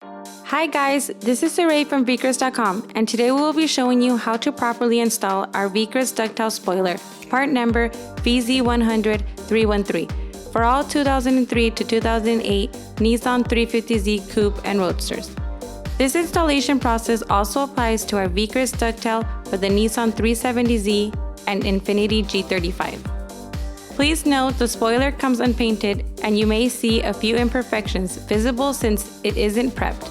Hi guys, this is Ray from vicrez.com, and today we will be showing you how to properly install our Vicrez Ducktail spoiler, part number vz100313, for all 2003 to 2008 Nisan 350z Coupe and Roadsters. This installation process also applies to our Vicrez Ducktail for the Nisan 350z and Infiniti G35. Please note the spoiler comes unpainted and you may see a few imperfections visible since it isn't prepped.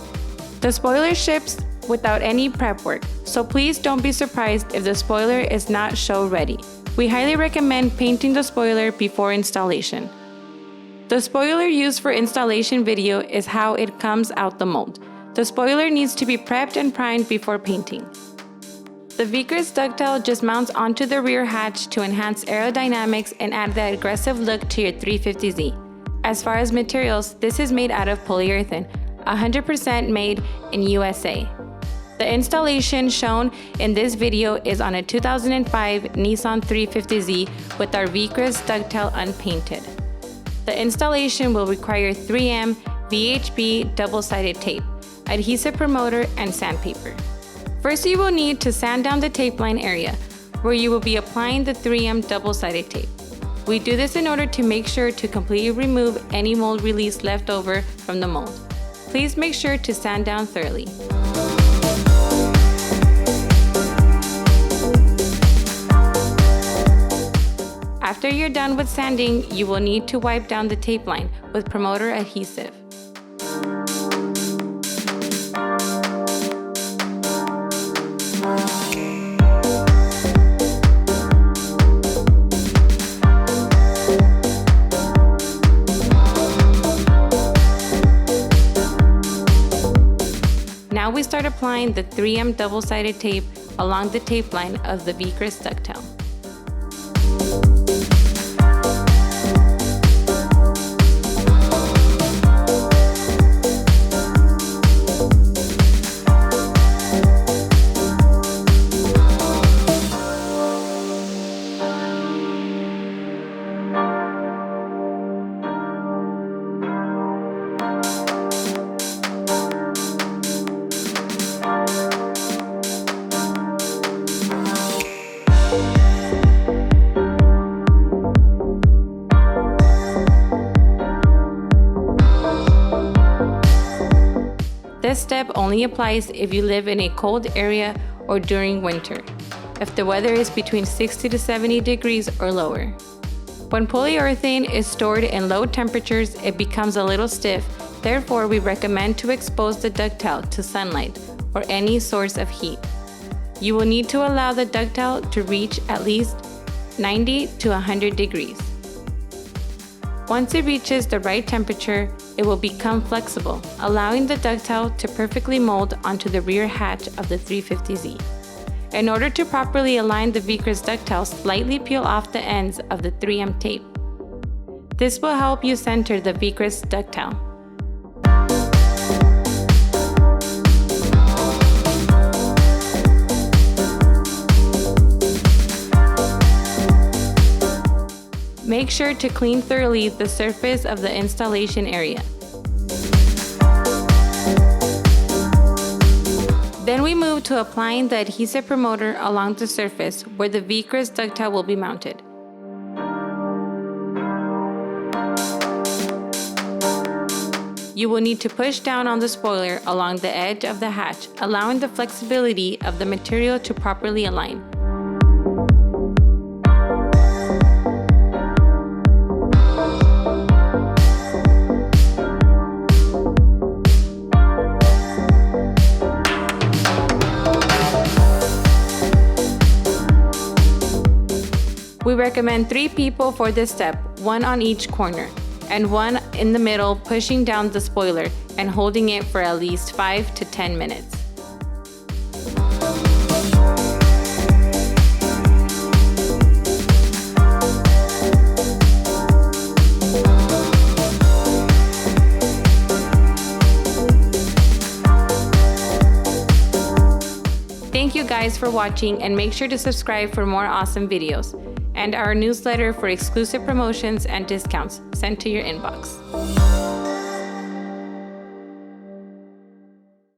The spoiler ships without any prep work, so please don't be surprised if the spoiler is not show ready. We highly recommend painting the spoiler before installation. The spoiler used for installation video is how it comes out the mold. The spoiler needs to be prepped and primed before painting. The Vicrez Ducktail just mounts onto the rear hatch to enhance aerodynamics and add that aggressive look to your 350Z. As far as materials, this is made out of polyurethane, 100% made in USA. The installation shown in this video is on a 2005 Nissan 350Z with our Vicrez Ducktail Unpainted. The installation will require 3M VHB double-sided tape, adhesive promoter, and sandpaper. First, you will need to sand down the tape line area, where you will be applying the 3M double-sided tape. We do this in order to make sure to completely remove any mold release left over from the mold. Please make sure to sand down thoroughly. After you're done with sanding, you will need to wipe down the tape line with promoter adhesive. Now we start applying the 3M double-sided tape along the tape line of the Vicrez Ducktail. This step only applies if you live in a cold area or during winter, if the weather is between 60 to 70 degrees or lower. When polyurethane is stored in low temperatures, it becomes a little stiff. Therefore, we recommend to expose the ducktail to sunlight or any source of heat. You will need to allow the ducktail to reach at least 90 to 100 degrees. Once it reaches the right temperature, it will become flexible, allowing the ducktail to perfectly mold onto the rear hatch of the 350Z. In order to properly align the Vicrez ducktail, slightly peel off the ends of the 3M tape. This will help you center the Vicrez ducktail. Make sure to clean thoroughly the surface of the installation area. Then we move to applying the adhesive promoter along the surface where the Vicrez ducktail will be mounted. You will need to push down on the spoiler along the edge of the hatch, allowing the flexibility of the material to properly align. We recommend 3 people for this step, 1 on each corner, and 1 in the middle pushing down the spoiler and holding it for at least 5 to 10 minutes. Thank you guys for watching, and make sure to subscribe for more awesome videos, and our newsletter for exclusive promotions and discounts sent to your inbox.